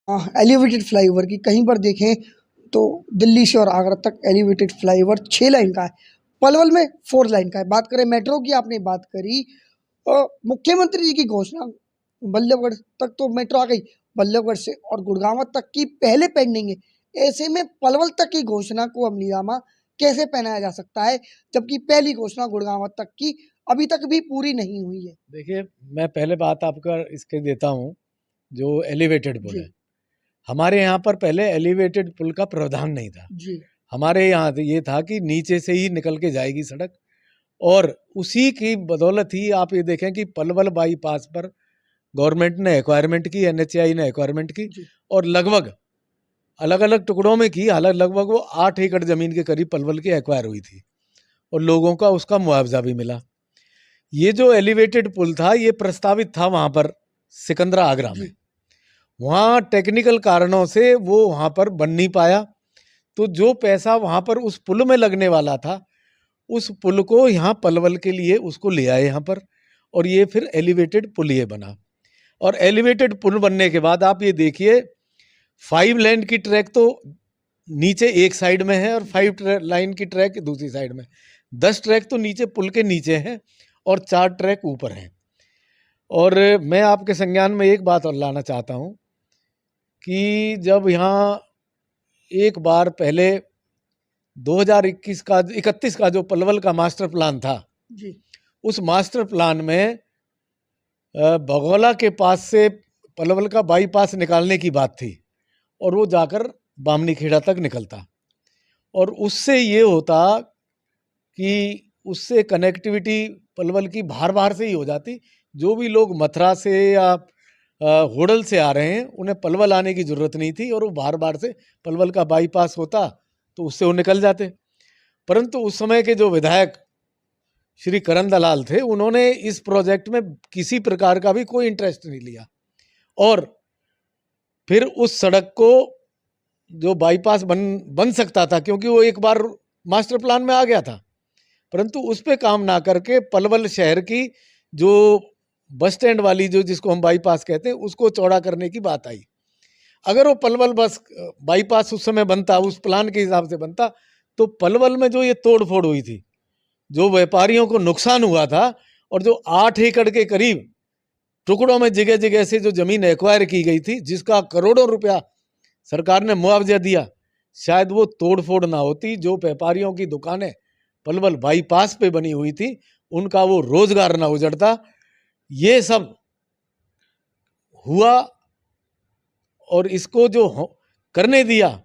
Elevated flyover की कहीं पर देखें तो दिल्ली से और आगरा तक एलिवेटेड फ्लाईओवर 6 लाइन का है, पलवल में 4 लाइन का है। बात करें मेट्रो की, आपने बात करी मुख्यमंत्री जी की घोषणा, बल्लभगढ़ तक तो मेट्रो आ गई, बल्लभगढ़ से और गुड़गांव तक की पहले पेंडिंग है। ऐसे में पलवल तक की घोषणा को अमलीजामा कैसे पहनाया जा सकता है, जबकि पहली घोषणा गुड़गांव तक की अभी तक भी पूरी नहीं हुई है। देखिए, मैं पहले बात आपका इसके देता हूँ, जो एलिवेटेड पुल जी है। हमारे यहाँ पर पहले एलिवेटेड पुल का प्रावधान नहीं था। जी हमारे यहाँ तो ये था कि नीचे से ही निकल के जाएगी सड़क, और उसी की बदौलत ही आप ये देखें कि पलवल बाईपास पर गवर्नमेंट ने एक्वायरमेंट की, एनएचएआई ने एक्वायरमेंट की, जी और लगभग अलग अलग टुकड़ों में की। हालांकि लगभग वो 8 एकड़ जमीन के करीब पलवल की एक्वायर हुई थी, और लोगों का उसका मुआवजा भी मिला। ये जो एलिवेटेड पुल था, ये प्रस्तावित था वहाँ पर सिकंदरा आगरा में। वहाँ टेक्निकल कारणों से वो वहाँ पर बन नहीं पाया, तो जो पैसा वहाँ पर उस पुल में लगने वाला था, उस पुल को यहाँ पलवल के लिए उसको ले आए यहाँ पर, और ये फिर एलिवेटेड पुल ये बना। और एलिवेटेड पुल बनने के बाद आप ये देखिए, 5 लेन की ट्रैक तो नीचे एक साइड में है और 5 लाइन की ट्रैक दूसरी साइड में। 10 ट्रैक तो नीचे पुल के नीचे हैं और 4 ट्रैक ऊपर हैं। और मैं आपके संज्ञान में एक बात और लाना चाहता हूँ कि जब यहाँ एक बार पहले 2021 का 31 का जो पलवल का मास्टर प्लान था जी उस मास्टर प्लान में बगौला के पास से पलवल का बाईपास निकालने की बात थी, और वो जाकर बामनी खेड़ा तक निकलता, और उससे ये होता कि उससे कनेक्टिविटी पलवल की बाहर बाहर से ही हो जाती। जो भी लोग मथुरा से या होडल से आ रहे हैं, उन्हें पलवल आने की ज़रूरत नहीं थी, और वो बाहर बाहर से पलवल का बाईपास होता तो उससे वो निकल जाते। परंतु उस समय के जो विधायक श्री करण दलाल थे, उन्होंने इस प्रोजेक्ट में किसी प्रकार का भी कोई इंटरेस्ट नहीं लिया, और फिर उस सड़क को जो बाईपास बन सकता था, क्योंकि वो एक बार मास्टर प्लान में आ गया था, परंतु उस पर काम ना करके पलवल शहर की जो बस स्टैंड वाली जो जिसको हम बाईपास कहते हैं उसको चौड़ा करने की बात आई। अगर वो पलवल बस बाईपास उस समय बनता, उस प्लान के हिसाब से बनता, तो पलवल में जो ये तोड़ फोड़ हुई थी, जो व्यापारियों को नुकसान हुआ था, और जो 8 एकड़ के करीब टुकड़ों में जगह जगह से जो जमीन एक्वायर की गई थी, जिसका करोड़ों रुपया सरकार ने मुआवजा दिया, शायद वो तोड़ फोड़ ना होती। जो व्यापारियों की दुकानें पलवल बाईपास पे बनी हुई थी, उनका वो रोजगार ना उजड़ता। ये सब हुआ, और इसको जो करने दिया,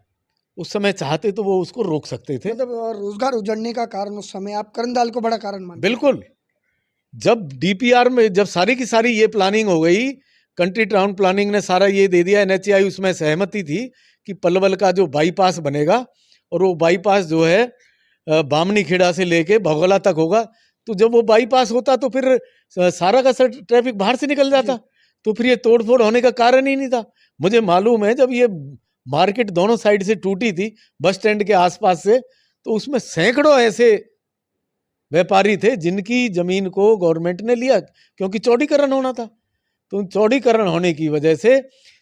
उस समय चाहते तो वो उसको रोक सकते थे। मतलब रोजगार उजड़ने का कारण उस समय आप करंदाल को बड़ा कारण मानते हैं? बिल्कुल। जब डीपीआर में जब सारी की सारी ये प्लानिंग हो गई, कंट्री टाउन प्लानिंग ने सारा ये दे दिया, एनएचएआई उसमें सहमति थी कि पलवल का जो बाईपास बनेगा, और वो बाईपास जो है बामनी खेड़ा से लेके भगोला तक होगा। तो जब वो बाईपास होता तो फिर सारा का सारा ट्रैफिक बाहर से निकल जाता, तो फिर ये तोड़फोड़ होने का कारण ही नहीं था। मुझे मालूम है, जब ये मार्केट दोनों साइड से टूटी थी बस स्टैंड के आसपास से, तो उसमें सैकड़ों ऐसे व्यापारी थे जिनकी जमीन को गवर्नमेंट ने लिया, क्योंकि चौड़ीकरण होना था। तो चौड़ीकरण होने की वजह से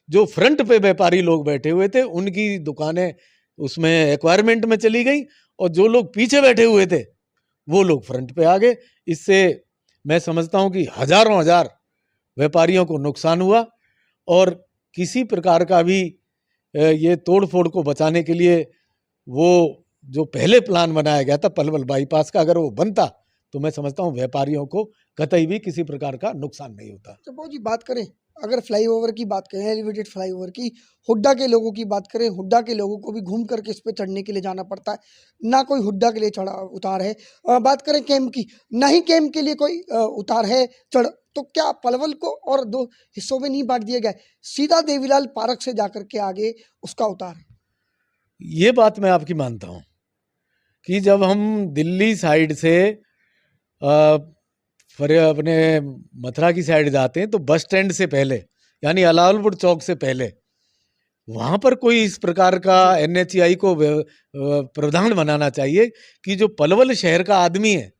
जो फ्रंट पे व्यापारी लोग बैठे हुए थे, उनकी दुकानें उसमें एक्वायरमेंट में चली गई, और जो लोग पीछे बैठे हुए थे वो लोग फ्रंट पे आ गए। इससे मैं समझता हूँ कि हजारों हजार व्यापारियों को नुकसान हुआ, और किसी प्रकार का भी ये तोड़ फोड़ को बचाने के लिए वो जो पहले प्लान बनाया गया था पलवल बाईपास का, अगर वो बनता तो मैं समझता हूँ व्यापारियों को कतई भी किसी प्रकार का नुकसान नहीं होता। तो बहुत जी बात करें, अगर फ्लाईओवर की बात करें, एलिवेटेड फ्लाईओवर की, हुड्डा के लोगों की बात करें, हुड्डा के लोगों को भी घूम करके इस पे चढ़ने के लिए जाना पड़ता है, ना कोई हुड्डा के लिए चढ़ा उतार है। बात करें कैंप की, ना ही कैंप के लिए कोई उतार है चढ़, तो क्या पलवल को और 2 हिस्सों में नहीं बांट दिया गया है, सीधा देवीलाल पार्क से जाकर के आगे उसका उतार है? ये बात मैं आपकी मानता हूँ कि जब हम दिल्ली साइड से अपने मथुरा की साइड जाते हैं, तो बस स्टैंड से पहले, यानी अलाउलपुर चौक से पहले, वहाँ पर कोई इस प्रकार का एनएचएआई को प्रावधान बनाना चाहिए कि जो पलवल शहर का आदमी है,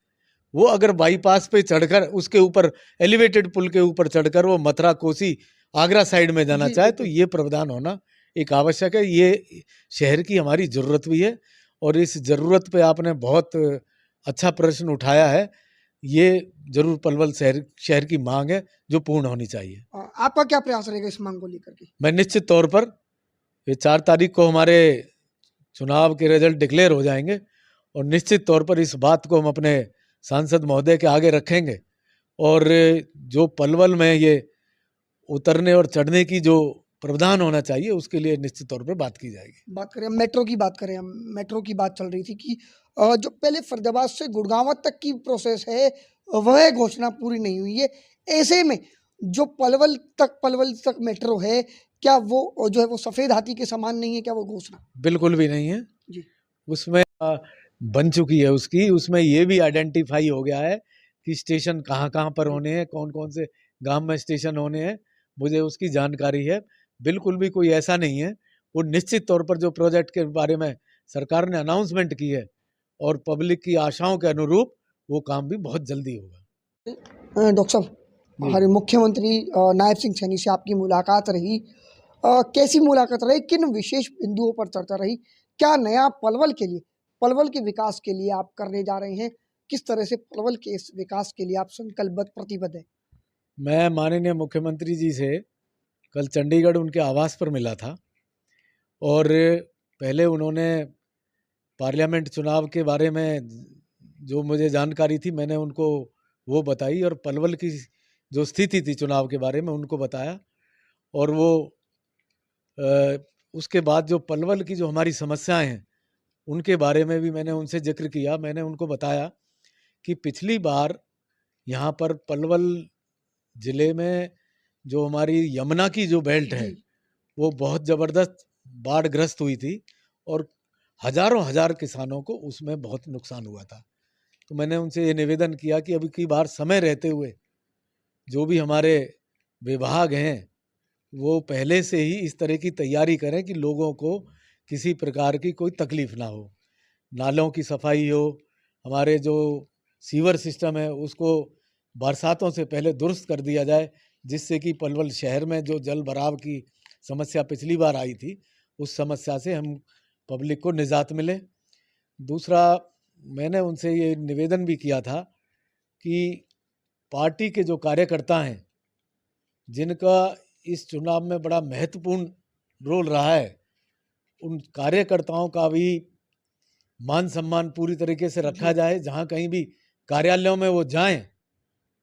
वो अगर बाईपास पे चढ़कर उसके ऊपर एलिवेटेड पुल के ऊपर चढ़कर वो मथुरा कोसी आगरा साइड में जाना जी, चाहे तो बिल्कुल। ये प्रावधान होना एक आवश्यक है। ये शहर की हमारी ज़रूरत भी है और इस ज़रूरत पे आपने बहुत अच्छा प्रश्न उठाया है। ये ज़रूर पलवल शहर शहर की मांग है जो पूर्ण होनी चाहिए। आपका क्या प्रयास रहेगा इस मांग को लेकर के? मैं निश्चित तौर पर ये 4 तारीख को हमारे चुनाव के रिजल्ट डिक्लेयर हो जाएंगे और निश्चित तौर पर इस बात को हम अपने सांसद महोदय के आगे रखेंगे और जो पलवल में ये उतरने और चढ़ने की जो प्रावधान होना चाहिए उसके लिए निश्चित तौर पर बात की जाएगी। बात करें मेट्रो की, बात करें हम, मेट्रो की बात चल रही थी कि जो पहले फरीदाबाद से गुड़गांव तक की प्रोसेस है, वह घोषणा पूरी नहीं हुई है। ऐसे में जो पलवल तक मेट्रो है, क्या वो जो है वो सफ़ेद हाथी के समान नहीं है क्या वो घोषणा? बिल्कुल भी नहीं है। जी। उसमें बन चुकी है उसकी, उसमें ये भी आइडेंटिफाई हो गया है कि स्टेशन कहाँ-कहाँ पर होने हैं, कौन-कौन से गाँव में स्टेशन होने हैं, मुझे उसकी जानकारी है। बिल्कुल भी कोई ऐसा नहीं है। वो निश्चित तौर पर जो प्रोजेक्ट के बारे में सरकार ने अनाउंसमेंट की है और पब्लिक की आशाओं के अनुरूप वो काम भी बहुत जल्दी होगा। डॉक्टर साहब, जी। हमारे मुख्यमंत्री नायब सिंह सैनी से आपकी मुलाकात रही। कैसी मुलाकात रही? किन विशेष बिंदुओं पर चर्चा रही? क्या नया पलवल के लिए, पलवल के विकास के लिए आप करने जा रहे हैं? किस तरह से पलवल के इस विकास के लिए आप संकल्पबद्ध, प्रतिबद्ध हैं? मैं माननीय मुख्यमंत्री जी से कल चंडीगढ़ उनके आवास पर मिला था और पहले उन्होंने पार्लियामेंट चुनाव के बारे में जो मुझे जानकारी थी मैंने उनको वो बताई और पलवल की जो स्थिति थी चुनाव के बारे में उनको बताया और वो उसके बाद जो पलवल की जो हमारी समस्याएं हैं उनके बारे में भी मैंने उनसे जिक्र किया। मैंने उनको बताया कि पिछली बार यहाँ पर पलवल ज़िले में जो हमारी यमुना की जो बेल्ट है जी। वो बहुत ज़बरदस्त बाढ़ग्रस्त हुई थी और हज़ारों हज़ार किसानों को उसमें बहुत नुकसान हुआ था। तो मैंने उनसे ये निवेदन किया कि अब की बार समय रहते हुए जो भी हमारे विभाग हैं वो पहले से ही इस तरह की तैयारी करें कि लोगों को किसी प्रकार की कोई तकलीफ ना हो। नालों की सफाई हो, हमारे जो सीवर सिस्टम है उसको बरसातों से पहले दुरुस्त कर दिया जाए जिससे कि पलवल शहर में जो जल भराव की समस्या पिछली बार आई थी उस समस्या से हम पब्लिक को निजात मिले। दूसरा मैंने उनसे ये निवेदन भी किया था कि पार्टी के जो कार्यकर्ता हैं जिनका इस चुनाव में बड़ा महत्वपूर्ण रोल रहा है उन कार्यकर्ताओं का भी मान सम्मान पूरी तरीके से रखा जी। जाए। जहाँ कहीं भी कार्यालयों में वो जाएं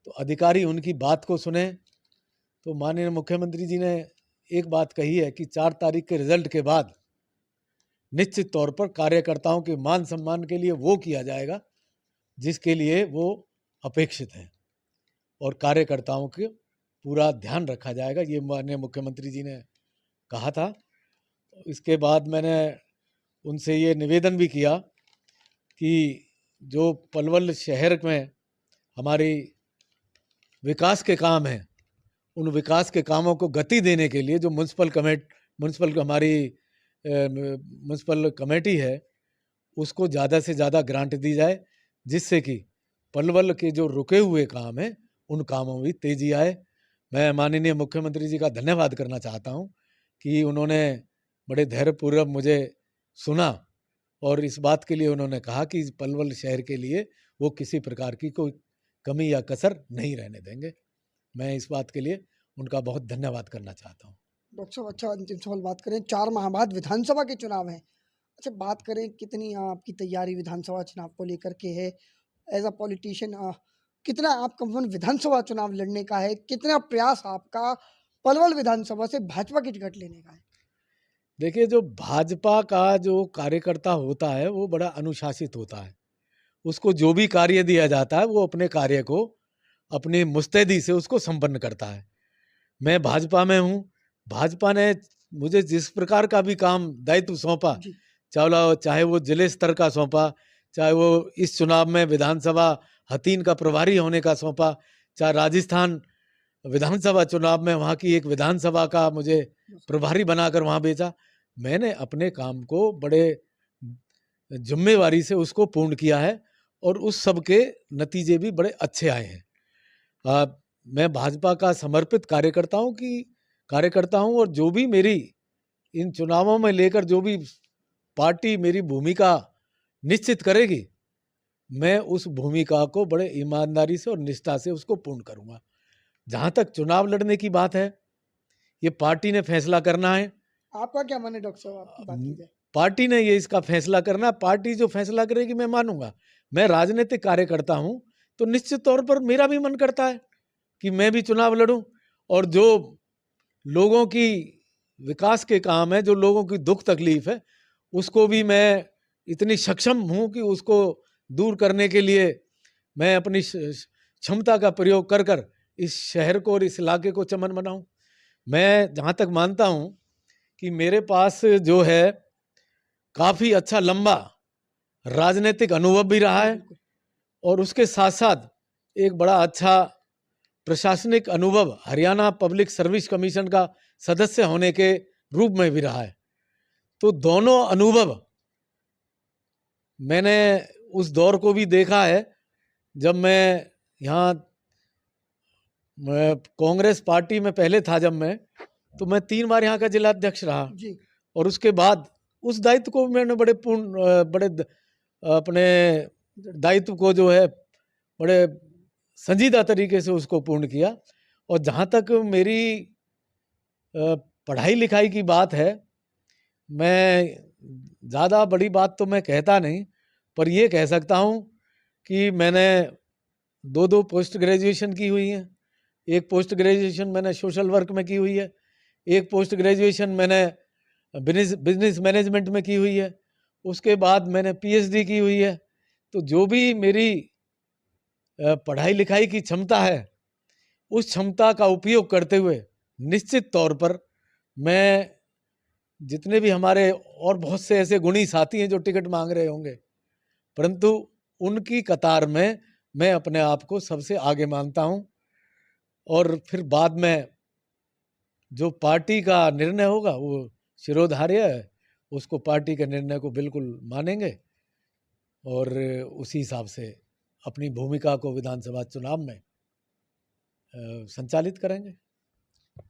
तो अधिकारी उनकी बात को सुने। तो माननीय मुख्यमंत्री जी ने एक बात कही है कि 4 तारीख के रिजल्ट के बाद निश्चित तौर पर कार्यकर्ताओं के मान सम्मान के लिए वो किया जाएगा जिसके लिए वो अपेक्षित हैं और कार्यकर्ताओं के पूरा ध्यान रखा जाएगा, ये माननीय मुख्यमंत्री जी ने कहा था। इसके बाद मैंने उनसे ये निवेदन भी किया कि जो पलवल शहर में हमारी विकास के काम हैं उन विकास के कामों को गति देने के लिए जो म्यूनसिपल हमारी म्यूनसिपल कमेटी है उसको ज़्यादा से ज़्यादा ग्रांट दी जाए जिससे कि पलवल के जो रुके हुए काम हैं उन कामों में तेज़ी आए। मैं माननीय मुख्यमंत्री जी का धन्यवाद करना चाहता हूं कि उन्होंने बड़े धैर्यपूर्वक मुझे सुना और इस बात के लिए उन्होंने कहा कि पलवल शहर के लिए वो किसी प्रकार की कोई कमी या कसर नहीं रहने देंगे। मैं इस बात के लिए उनका बहुत धन्यवाद करना चाहता हूँ। डॉक्टर साहब, अच्छा अंतिम सवाल बात करें, 4 माह बाद विधानसभा के चुनाव हैं। अच्छा, बात करें कितनी आपकी तैयारी विधानसभा चुनाव को लेकर के है? एज़ अ पॉलिटिशियन कितना आप कंफर्म विधानसभा चुनाव लड़ने का है? कितना प्रयास आपका पलवल विधानसभा से भाजपा की टिकट लेने का है? देखिए, जो भाजपा का जो कार्यकर्ता होता है वो बड़ा अनुशासित होता है। उसको जो भी कार्य दिया जाता है वो अपने कार्य को अपनी मुस्तैदी से उसको संपन्न करता है। मैं भाजपा में हूँ, भाजपा ने मुझे जिस प्रकार का भी काम दायित्व सौंपा, जी। चाहे वो जिले स्तर का सौंपा, चाहे वो इस चुनाव में विधानसभा हतीन का प्रभारी होने का सौंपा, चाहे राजस्थान विधानसभा चुनाव में वहाँ की एक विधानसभा का मुझे प्रभारी बनाकर वहाँ भेजा। मैंने अपने काम को बड़े ज़िम्मेवारी से उसको पूर्ण किया है और उस सब के नतीजे भी बड़े अच्छे आए हैं। मैं भाजपा का समर्पित कार्यकर्ता हूँ कि कार्यकर्ता हूँ और जो भी मेरी इन चुनावों में लेकर जो भी पार्टी मेरी भूमिका निश्चित करेगी, मैं उस भूमिका को बड़े ईमानदारी से और निष्ठा से उसको पूर्ण करूँगा। जहाँ तक चुनाव लड़ने की बात है, ये पार्टी ने फैसला करना है। आपका क्या माने डॉक्टर साहब, आपकी बात की जाए? पार्टी ने ये इसका फैसला करना है। पार्टी जो फैसला करेगी मैं मानूंगा। मैं राजनीतिक कार्यकर्ता हूँ, तो निश्चित तौर पर मेरा भी मन करता है कि मैं भी चुनाव लड़ूं और जो लोगों की विकास के काम है, जो लोगों की दुख तकलीफ है, उसको भी मैं इतनी सक्षम हूँ कि उसको दूर करने के लिए मैं अपनी क्षमता का प्रयोग कर कर इस शहर को और इस इलाके को चमन बनाऊं। मैं जहाँ तक मानता हूँ कि मेरे पास जो है काफ़ी अच्छा लंबा राजनीतिक अनुभव भी रहा है और उसके साथ साथ एक बड़ा अच्छा प्रशासनिक अनुभव हरियाणा पब्लिक सर्विस कमीशन का सदस्य होने के रूप में भी रहा है। तो दोनों अनुभव मैंने उस दौर को भी देखा है जब मैं यहाँ कांग्रेस पार्टी में पहले था। जब तो मैं 3 बार यहाँ का जिला अध्यक्ष रहा जी। और उसके बाद उस दायित्व को मैंने अपने दायित्व को जो है बड़े संजीदा तरीके से उसको पूर्ण किया। और जहाँ तक मेरी पढ़ाई लिखाई की बात है, मैं ज़्यादा बड़ी बात तो मैं कहता नहीं, पर ये कह सकता हूँ कि मैंने 2 पोस्ट ग्रेजुएशन की हुई हैं। एक पोस्ट ग्रेजुएशन मैंने सोशल वर्क में की हुई है, एक पोस्ट ग्रेजुएशन मैंने बिजनेस मैनेजमेंट में की हुई है, उसके बाद मैंने पीएचडी की हुई है। तो जो भी मेरी पढ़ाई लिखाई की क्षमता है, उस क्षमता का उपयोग करते हुए निश्चित तौर पर मैं जितने भी हमारे और बहुत से ऐसे गुणी साथी हैं जो टिकट मांग रहे होंगे, परंतु उनकी कतार में मैं अपने आप को सबसे आगे मानता हूं। और फिर बाद में जो पार्टी का निर्णय होगा वो शिरोधार्य है, उसको पार्टी के निर्णय को बिल्कुल मानेंगे और उसी हिसाब से अपनी भूमिका को विधानसभा चुनाव में संचालित करेंगे।